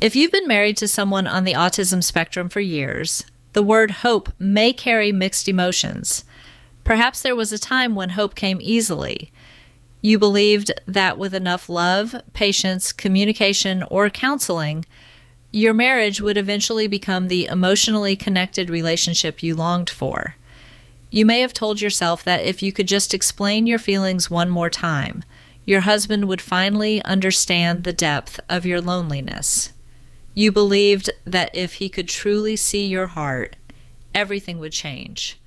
If you've been married to someone on the autism spectrum for years, the word hope may carry mixed emotions. Perhaps there was a time when hope came easily. You believed that with enough love, patience, communication, or counseling, your marriage would eventually become the emotionally connected relationship you longed for. You may have told yourself that if you could just explain your feelings one more time, your husband would finally understand the depth of your loneliness. You believed that if he could truly see your heart, everything would change.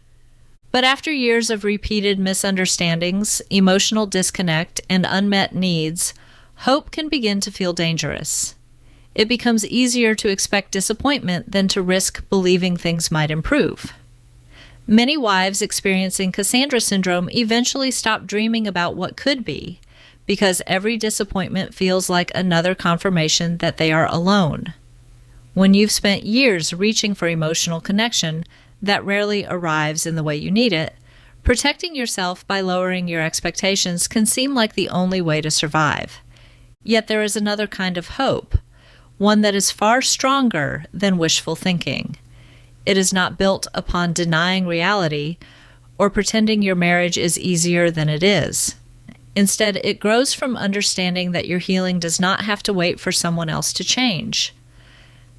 But after years of repeated misunderstandings, emotional disconnect, and unmet needs, hope can begin to feel dangerous. It becomes easier to expect disappointment than to risk believing things might improve. Many wives experiencing Cassandra syndrome eventually stop dreaming about what could be, because every disappointment feels like another confirmation that they are alone. When you've spent years reaching for emotional connection that rarely arrives in the way you need it, protecting yourself by lowering your expectations can seem like the only way to survive. Yet there is another kind of hope, one that is far stronger than wishful thinking. It is not built upon denying reality or pretending your marriage is easier than it is. Instead, it grows from understanding that your healing does not have to wait for someone else to change.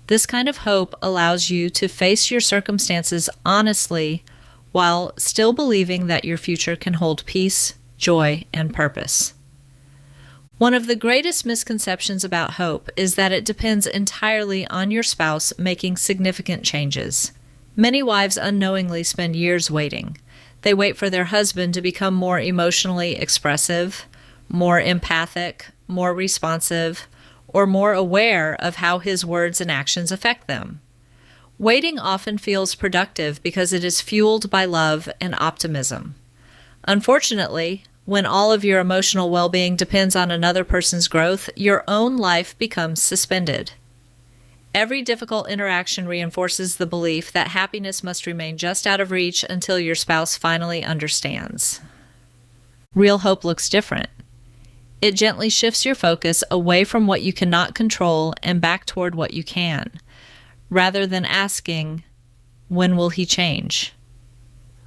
This kind of hope allows you to face your circumstances honestly while still believing that your future can hold peace, joy, and purpose. One of the greatest misconceptions about hope is that it depends entirely on your spouse making significant changes. Many wives unknowingly spend years waiting. They wait for their husband to become more emotionally expressive, more empathic, more responsive, or more aware of how his words and actions affect them. Waiting often feels productive because it is fueled by love and optimism. Unfortunately, when all of your emotional well-being depends on another person's growth, your own life becomes suspended. Every difficult interaction reinforces the belief that happiness must remain just out of reach until your spouse finally understands. Real hope looks different. It gently shifts your focus away from what you cannot control and back toward what you can, rather than asking, when will he change?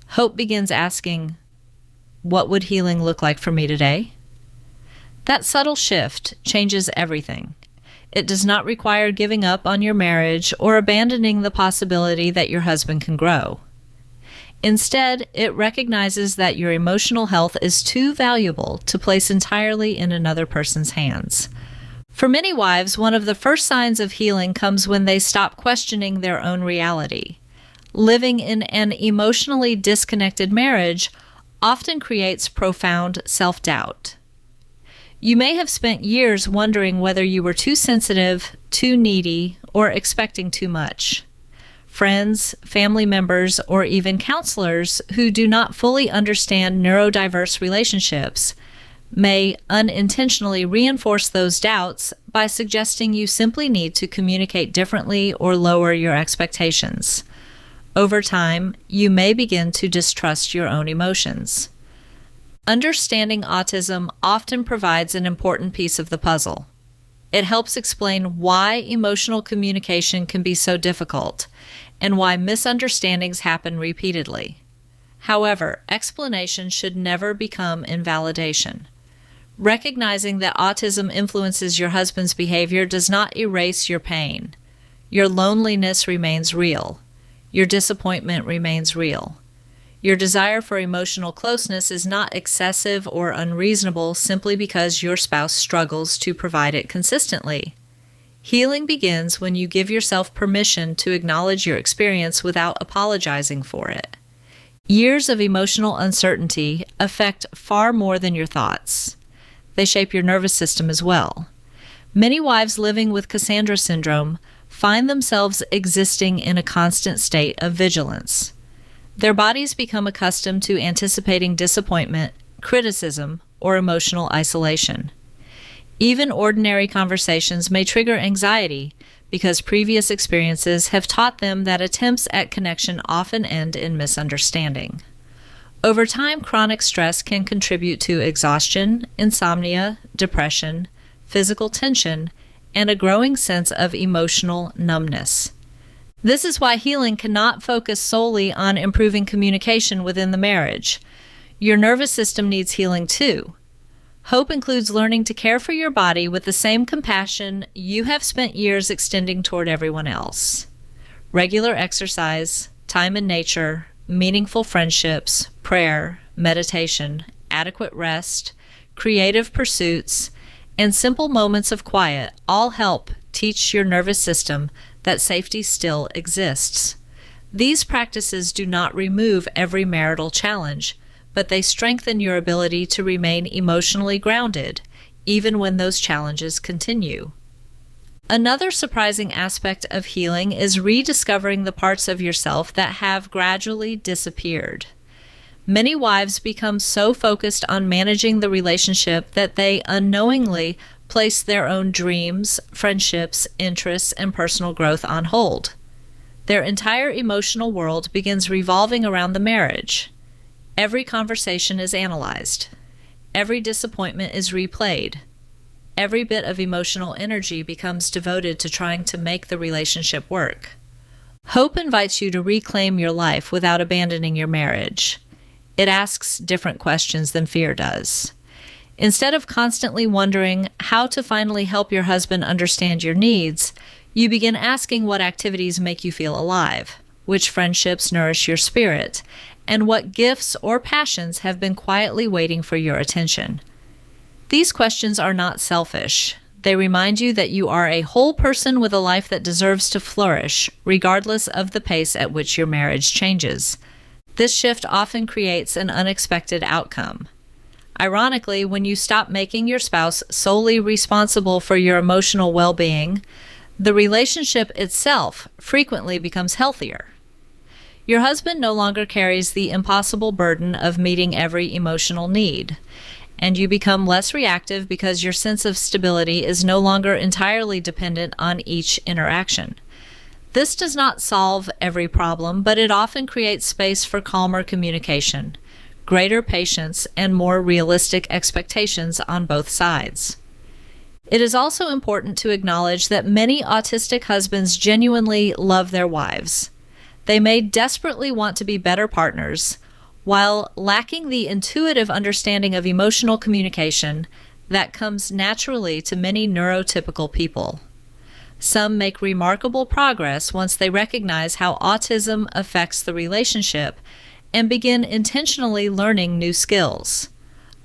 Hope begins asking, what would healing look like for me today? That subtle shift changes everything. It does not require giving up on your marriage or abandoning the possibility that your husband can grow. Instead, it recognizes that your emotional health is too valuable to place entirely in another person's hands. For many wives, one of the first signs of healing comes when they stop questioning their own reality. Living in an emotionally disconnected marriage often creates profound self-doubt. You may have spent years wondering whether you were too sensitive, too needy, or expecting too much. Friends, family members, or even counselors who do not fully understand neurodiverse relationships may unintentionally reinforce those doubts by suggesting you simply need to communicate differently or lower your expectations. Over time, you may begin to distrust your own emotions. Understanding autism often provides an important piece of the puzzle. It helps explain why emotional communication can be so difficult and why misunderstandings happen repeatedly. However, explanation should never become invalidation. Recognizing that autism influences your husband's behavior does not erase your pain. Your loneliness remains real. Your disappointment remains real. Your desire for emotional closeness is not excessive or unreasonable simply because your spouse struggles to provide it consistently. Healing begins when you give yourself permission to acknowledge your experience without apologizing for it. Years of emotional uncertainty affect far more than your thoughts. They shape your nervous system as well. Many wives living with Cassandra syndrome find themselves existing in a constant state of vigilance. Their bodies become accustomed to anticipating disappointment, criticism, or emotional isolation. Even ordinary conversations may trigger anxiety because previous experiences have taught them that attempts at connection often end in misunderstanding. Over time, chronic stress can contribute to exhaustion, insomnia, depression, physical tension, and a growing sense of emotional numbness. This is why healing cannot focus solely on improving communication within the marriage. Your nervous system needs healing too. Hope includes learning to care for your body with the same compassion you have spent years extending toward everyone else. Regular exercise, time in nature, meaningful friendships, prayer, meditation, adequate rest, creative pursuits, and simple moments of quiet all help teach your nervous system that safety still exists. These practices do not remove every marital challenge, but they strengthen your ability to remain emotionally grounded, even when those challenges continue. Another surprising aspect of healing is rediscovering the parts of yourself that have gradually disappeared. Many wives become so focused on managing the relationship that they unknowingly place their own dreams, friendships, interests, and personal growth on hold. Their entire emotional world begins revolving around the marriage. Every conversation is analyzed. Every disappointment is replayed. Every bit of emotional energy becomes devoted to trying to make the relationship work. Hope invites you to reclaim your life without abandoning your marriage. It asks different questions than fear does. Instead of constantly wondering how to finally help your husband understand your needs, you begin asking what activities make you feel alive, which friendships nourish your spirit, and what gifts or passions have been quietly waiting for your attention. These questions are not selfish. They remind you that you are a whole person with a life that deserves to flourish, regardless of the pace at which your marriage changes. This shift often creates an unexpected outcome. Ironically, when you stop making your spouse solely responsible for your emotional well-being, the relationship itself frequently becomes healthier. Your husband no longer carries the impossible burden of meeting every emotional need, and you become less reactive because your sense of stability is no longer entirely dependent on each interaction. This does not solve every problem, but it often creates space for calmer communication, greater patience, and more realistic expectations on both sides. It is also important to acknowledge that many autistic husbands genuinely love their wives. They may desperately want to be better partners, while lacking the intuitive understanding of emotional communication that comes naturally to many neurotypical people. Some make remarkable progress once they recognize how autism affects the relationship and begin intentionally learning new skills.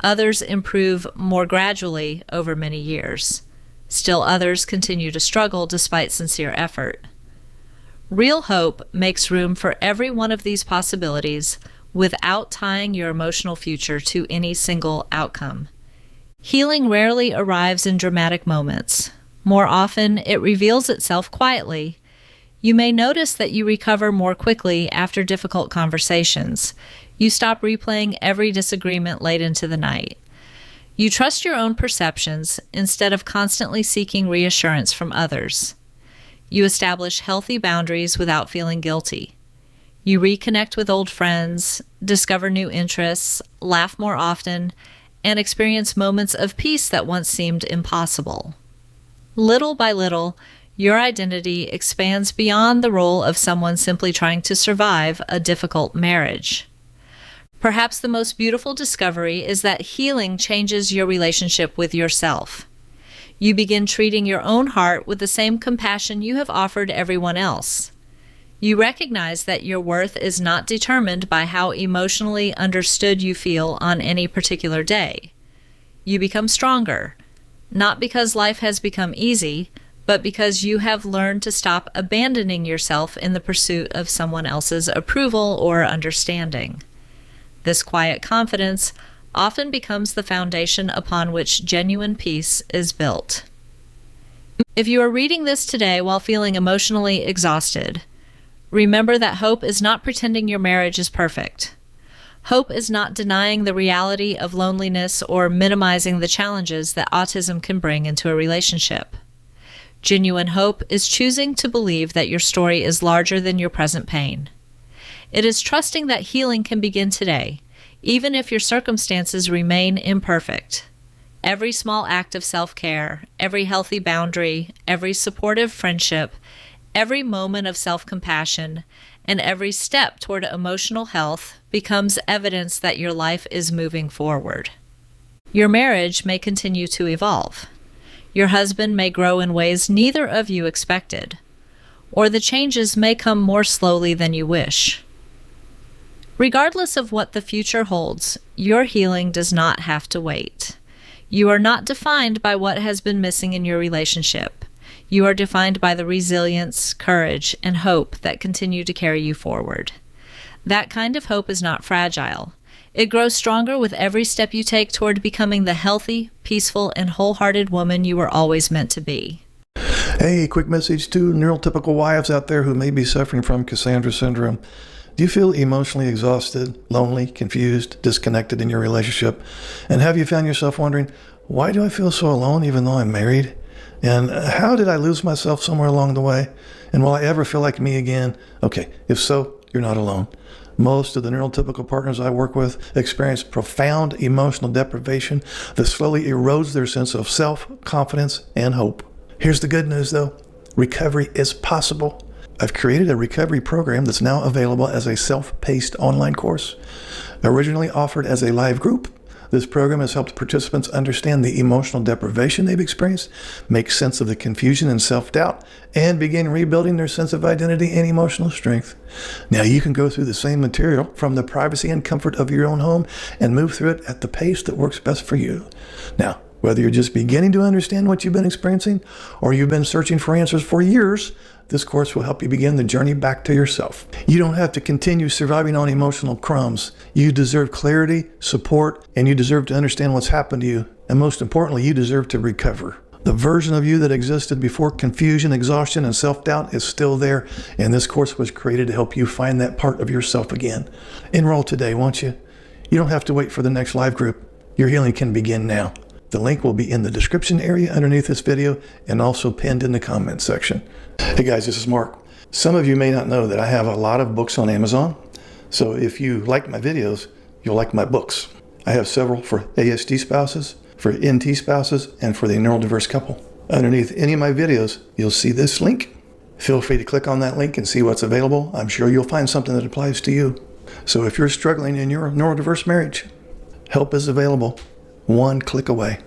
Others improve more gradually over many years. Still others continue to struggle despite sincere effort. Real hope makes room for every one of these possibilities without tying your emotional future to any single outcome. Healing rarely arrives in dramatic moments. More often, it reveals itself quietly. You may notice that you recover more quickly after difficult conversations. You stop replaying every disagreement late into the night. You trust your own perceptions instead of constantly seeking reassurance from others. You establish healthy boundaries without feeling guilty. You reconnect with old friends, discover new interests, laugh more often, and experience moments of peace that once seemed impossible. Little by little, your identity expands beyond the role of someone simply trying to survive a difficult marriage. Perhaps the most beautiful discovery is that healing changes your relationship with yourself. You begin treating your own heart with the same compassion you have offered everyone else. You recognize that your worth is not determined by how emotionally understood you feel on any particular day. You become stronger, not because life has become easy, but because you have learned to stop abandoning yourself in the pursuit of someone else's approval or understanding. This quiet confidence often becomes the foundation upon which genuine peace is built. If you are reading this today while feeling emotionally exhausted, remember that hope is not pretending your marriage is perfect. Hope is not denying the reality of loneliness or minimizing the challenges that autism can bring into a relationship. Genuine hope is choosing to believe that your story is larger than your present pain. It is trusting that healing can begin today, even if your circumstances remain imperfect. Every small act of self-care, every healthy boundary, every supportive friendship, every moment of self-compassion, and every step toward emotional health becomes evidence that your life is moving forward. Your marriage may continue to evolve. Your husband may grow in ways neither of you expected, or the changes may come more slowly than you wish. Regardless of what the future holds, your healing does not have to wait. You are not defined by what has been missing in your relationship. You are defined by the resilience, courage, and hope that continue to carry you forward. That kind of hope is not fragile. It grows stronger with every step you take toward becoming the healthy, peaceful, and wholehearted woman you were always meant to be. Hey, quick message to neurotypical wives out there who may be suffering from Cassandra syndrome. Do you feel emotionally exhausted, lonely, confused, disconnected in your relationship? And have you found yourself wondering, why do I feel so alone even though I'm married? And how did I lose myself somewhere along the way? And will I ever feel like me again? Okay, if so, you're not alone. Most of the neurotypical partners I work with experience profound emotional deprivation that slowly erodes their sense of self, confidence, and hope. Here's the good news though. Recovery is possible. I've created a recovery program that's now available as a self-paced online course. Originally offered as a live group, this program has helped participants understand the emotional deprivation they've experienced, make sense of the confusion and self-doubt, and begin rebuilding their sense of identity and emotional strength. Now you can go through the same material from the privacy and comfort of your own home and move through it at the pace that works best for you. Now, whether you're just beginning to understand what you've been experiencing or you've been searching for answers for years, this course will help you begin the journey back to yourself. You don't have to continue surviving on emotional crumbs. You deserve clarity, support, and you deserve to understand what's happened to you. And most importantly, you deserve to recover. The version of you that existed before confusion, exhaustion, and self-doubt is still there, and this course was created to help you find that part of yourself again. Enroll today, won't you? You don't have to wait for the next live group. Your healing can begin now. The link will be in the description area underneath this video and also pinned in the comments section. Hey guys, this is Mark. Some of you may not know that I have a lot of books on Amazon. So if you like my videos, you'll like my books. I have several for ASD spouses, for NT spouses, and for the neurodiverse couple. Underneath any of my videos, you'll see this link. Feel free to click on that link and see what's available. I'm sure you'll find something that applies to you. So if you're struggling in your neurodiverse marriage, help is available. One click away.